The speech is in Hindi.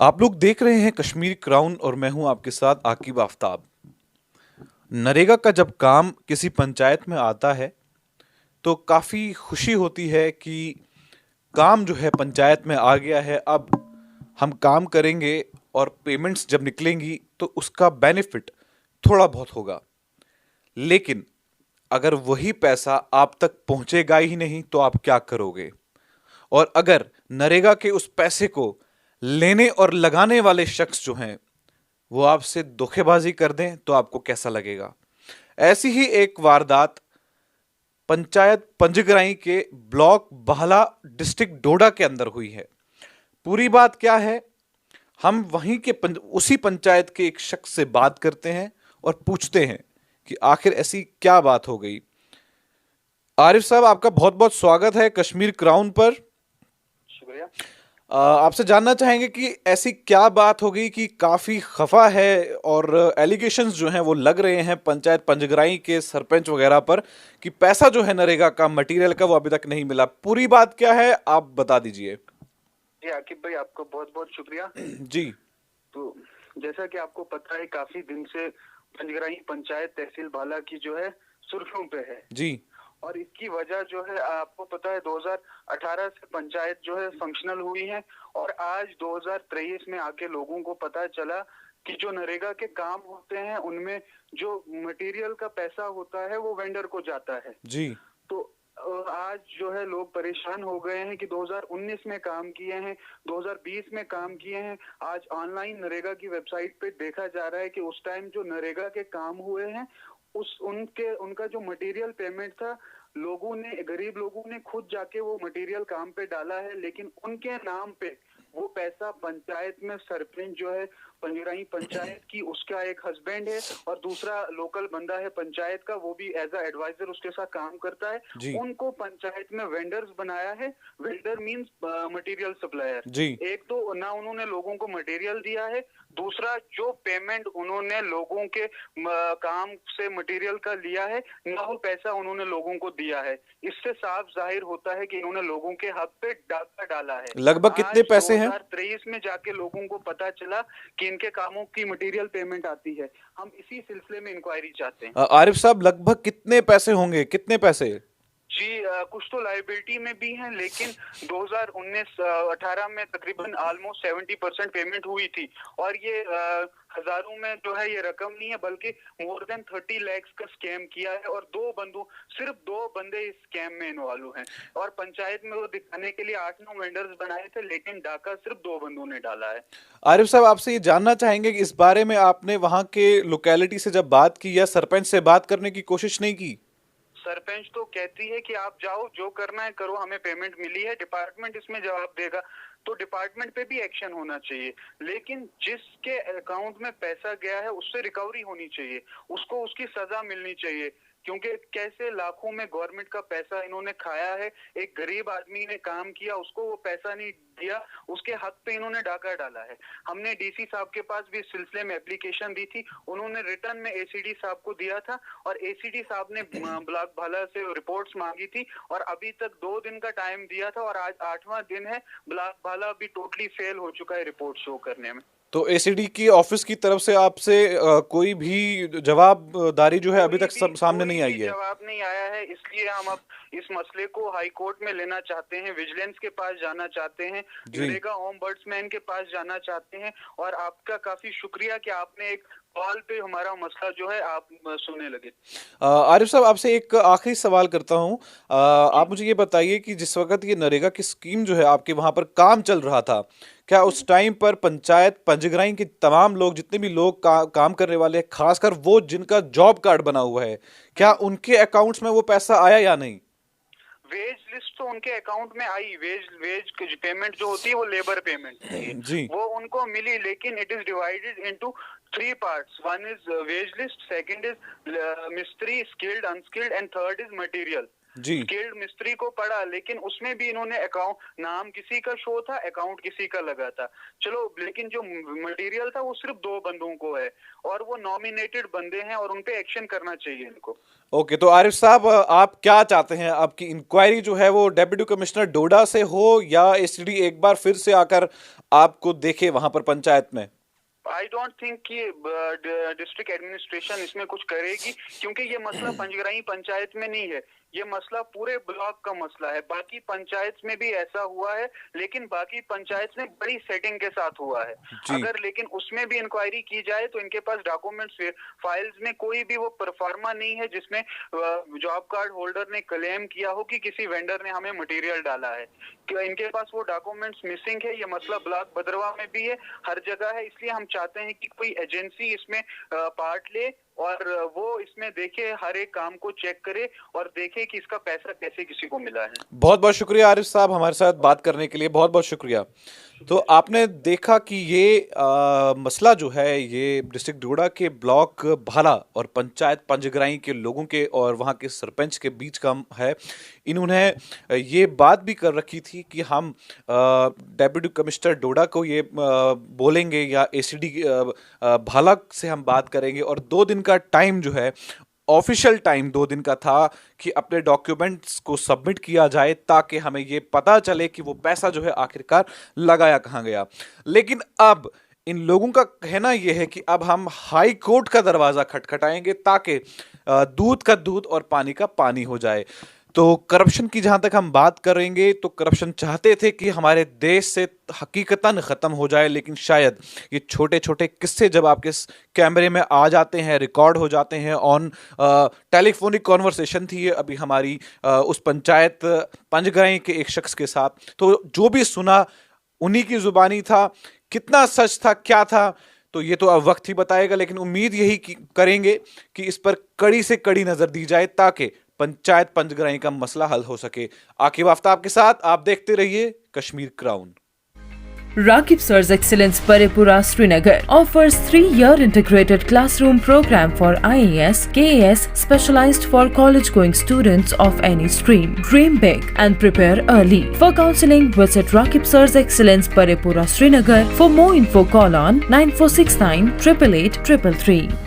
आप लोग देख रहे हैं कश्मीर क्राउन और मैं हूं आपके साथ आकिब आफ्ताब। नरेगा का जब काम किसी पंचायत में आता है तो काफ़ी खुशी होती है कि काम जो है पंचायत में आ गया है। अब हम काम करेंगे और पेमेंट्स जब निकलेंगी तो उसका बेनिफिट थोड़ा बहुत होगा। लेकिन अगर वही पैसा आप तक पहुंचेगा ही नहीं तो आप क्या करोगे? और अगर नरेगा के उस पैसे को लेने और लगाने वाले शख्स जो हैं वो आपसे धोखेबाजी कर दें तो आपको कैसा लगेगा? ऐसी ही एक वारदात पंचायत पंजगराई के ब्लॉक बहला डिस्ट्रिक्ट डोडा के अंदर हुई है। पूरी बात क्या है, हम वहीं के उसी पंचायत के एक शख्स से बात करते हैं और पूछते हैं कि आखिर ऐसी क्या बात हो गई। आरिफ साहब, आपका बहुत बहुत स्वागत है कश्मीर क्राउन पर। शुक्रिया। आपसे जानना चाहेंगे कि ऐसी क्या बात हो गई कि काफी खफा है और एलिगेशंस जो हैं वो लग रहे हैं पंचायत पंजगराई के सरपंच वगैरह पर कि पैसा जो है नरेगा का मटेरियल का वो अभी तक नहीं मिला। पूरी बात क्या है आप बता दीजिए। जी आकिब भाई, आपको बहुत बहुत शुक्रिया। जी। तो जैसा कि आपको पता है, काफी दिन से पंजगराई पंचायत तहसील भाला की जो है सुर्खियों पे है। जी। और इसकी वजह जो है आपको पता है, 2018 से पंचायत जो है फंक्शनल हुई है और आज 2023 में आके लोगों को पता चला कि जो नरेगा के काम होते हैं उनमें जो मटेरियल का पैसा होता है वो वेंडर को जाता है। जी। तो आज जो है लोग परेशान हो गए हैं कि 2019 में काम किए हैं, 2020 में काम किए हैं। आज ऑनलाइन नरेगा की वेबसाइट पे देखा जा रहा है कि उस टाइम जो नरेगा के काम हुए हैं उस उनके उनका जो मटेरियल पेमेंट था, लोगों ने, गरीब लोगों ने खुद जाके वो मटेरियल काम पे डाला है, लेकिन उनके नाम पे वो पैसा पंचायत में सरपंच जो है पंजगराई पंचायत की, उसका एक हस्बैंड है और दूसरा लोकल बंदा है पंचायत का, वो भी एज अ एडवाइजर उसके साथ काम करता है। जी। उनको पंचायत में वेंडर्स बनाया है। Vendor means material supplier. जी। एक तो ना उन्होंने लोगों को मटेरियल दिया है, दूसरा जो पेमेंट उन्होंने लोगों के काम से मटेरियल का लिया है ना वो पैसा उन्होंने लोगों को दिया है। इससे साफ जाहिर होता है कि इन्होंने लोगों के हक पे डाका डाला है। लगभग कितने आज पैसे हैं? 2023 में जाके लोगों को पता चला कि इनके कामों की मटेरियल पेमेंट आती है। हम इसी सिलसिले में इंक्वायरी चाहते हैं। आरिफ साहब, लगभग कितने पैसे होंगे, कितने पैसे? जी कुछ तो लाइबिलिटी में भी हैं, लेकिन 2019-18 में तकरीबन ऑलमोस्ट 70% पेमेंट हुई थी। और ये हजारों में जो है ये रकम नहीं है, बल्कि मोर देन 30 lakhs का स्कैम किया है। और सिर्फ दो बंदे इस स्कैम में इन्वॉल्व हैं। और पंचायत में वो दिखाने के लिए 8-9 वेंडर्स बनाए थे, लेकिन डाका सिर्फ दो बंदों ने डाला है। आरिफ साहब, आपसे ये जानना चाहेंगे कि इस बारे में आपने वहां के लोकेलिटी से जब बात की या सरपंच से बात करने की कोशिश नहीं की? सरपंच तो कहती है कि आप जाओ, जो करना है करो, हमें पेमेंट मिली है, डिपार्टमेंट इसमें जवाब देगा। तो डिपार्टमेंट पे भी एक्शन होना चाहिए, लेकिन जिसके अकाउंट में पैसा गया है उससे रिकवरी होनी चाहिए, उसको उसकी सजा मिलनी चाहिए। क्योंकि कैसे लाखों में गवर्नमेंट का पैसा इन्होंने खाया है। एक गरीब आदमी ने काम किया, उसको वो पैसा नहीं दिया, उसके हक पे इन्होंने डाका डाला है। हमने डीसी साहब के पास भी इस सिलसिले में एप्लीकेशन दी थी, उन्होंने रिटर्न में एसीडी साहब को दिया था और एसीडी साहब ने ब्लॉक भाला से रिपोर्ट्स मांगी थी और अभी तक 2 दिन का टाइम दिया था और आज 8वां दिन है। ब्लॉक भाला भी टोटली फेल हो चुका है रिपोर्ट शो करने में। तो एसीडी की ऑफिस की तरफ से आपसे कोई भी जवाबदारी जो है अभी तक सामने कोई नहीं भी आई है? जवाब नहीं आया है, इसलिए हम अब इस मसले को हाई कोर्ट में लेना चाहते हैं, विजिलेंस के पास जाना चाहते हैं, जी। नरेगा ओम्बड्समैन के पास जाना चाहते हैं। और आपका काफी शुक्रिया कि आपने एक कॉल पे हमारा मसला जो है आप सुनने लगे। आरिफ साहब, आपसे एक आखिरी सवाल करता हूं। जी आप मुझे ये बताइए कि जिस वक्त ये नरेगा की स्कीम जो है आपके वहां पर काम चल रहा था, क्या उस टाइम पर पंचायत पंजगराई के तमाम लोग, जितने भी लोग काम करने वाले हैं, खासकर वो जिनका जॉब कार्ड बना हुआ है, क्या उनके अकाउंट्स में वो पैसा आया या नहीं? वेज लिस्ट तो उनके अकाउंट में आई। वेज वेज पेमेंट जो होती है वो लेबर पेमेंट होती है, जी। वो उनको मिली, लेकिन it is divided into 3 parts. One is wage list, second is मिस्त्री, skilled, unskilled, and third is material. जी। स्किल्ड मिस्त्री को पढ़ा, लेकिन उसमें भी इन्होंने अकाउंट, नाम किसी का शो था, अकाउंट किसी का लगा था। चलो, लेकिन जो मटेरियल था वो सिर्फ 2 बंदों को है और वो नॉमिनेटेड बंदे हैं और उनपे एक्शन करना चाहिए इनको। ओके, तो आरिफ साहब, आप क्या चाहते हैं? आपकी इंक्वायरी जो है वो डेप्यूटी कमिश्नर डोडा से हो या एसीडी एक बार फिर से आकर आपको देखे वहां पर पंचायत में? आई डोंट थिंक कि डिस्ट्रिक्ट एडमिनिस्ट्रेशन इसमें कुछ करेगी, क्योंकि ये मसला पंजगराई पंचायत में नहीं है, ये मसला पूरे ब्लॉक का मसला है। बाकी पंचायत में भी ऐसा हुआ है, लेकिन बाकी पंचायत में बड़ी सेटिंग के साथ हुआ है। अगर लेकिन उसमें भी इंक्वायरी की जाए तो इनके पास डॉक्यूमेंट्स फाइल्स में कोई भी वो परफॉर्मा नहीं है जिसमें जॉब कार्ड होल्डर ने क्लेम किया हो कि किसी वेंडर ने हमें मटेरियल डाला है। इनके पास वो डॉक्यूमेंट्स मिसिंग है। ये मसला ब्लॉक बदरवा में भी है, हर जगह है। इसलिए हम चाहते हैं कि कोई एजेंसी इसमें पार्ट ले और वो इसमें देखे, हर एक काम को चेक करे और देखे कि इसका पैसा कैसे किसी को मिला है। बहुत बहुत शुक्रिया आरिफ साहब, हमारे साथ बात करने के लिए बहुत बहुत शुक्रिया। तो आपने देखा कि ये मसला जो है ये डिस्ट्रिक्ट डोडा के ब्लॉक भाला और पंचायत पंजगराई के लोगों के और वहाँ के सरपंच के बीच का है। इन्होंने ये बात भी कर रखी थी कि हम डेप्यूटी कमिश्नर डोडा को ये बोलेंगे या एसीडी भाला से हम बात करेंगे, और 2 दिन का टाइम जो है, ऑफिशियल टाइम 2 दिन का था कि अपने डॉक्यूमेंट्स को सबमिट किया जाए ताकि हमें ये पता चले कि वो पैसा जो है आखिरकार लगाया कहाँ गया। लेकिन अब इन लोगों का कहना यह है कि अब हम हाई कोर्ट का दरवाजा खटखटाएंगे ताकि दूध का दूध और पानी का पानी हो जाए। तो करप्शन की जहां तक हम बात करेंगे तो करप्शन चाहते थे कि हमारे देश से हकीकतन ख़त्म हो जाए, लेकिन शायद ये छोटे छोटे किस्से जब आपके कैमरे में आ जाते हैं, रिकॉर्ड हो जाते हैं, ऑन टेलीफोनिक कॉन्वर्सेशन थी ये अभी हमारी उस पंचायत पंजगराई के एक शख्स के साथ, तो जो भी सुना उन्हीं की जुबानी था। कितना सच था, क्या था, तो ये तो अब वक्त ही बताएगा, लेकिन उम्मीद यही करेंगे कि इस पर कड़ी से कड़ी नजर दी जाए ताकि पंचायत पंजगराई का मसला हल हो सके। आकिब आफ्ताब के साथ आप देखते रहिए Kashmir crown. Rakib Sir's Excellence Paripura Srinagar offers 3-year integrated classroom program for IAS, KAS specialized for college-going students of any stream. Dream big and prepare early. For counseling, visit Rakib Sir's Excellence Paripura Srinagar. For more info, call on 9469 888 333.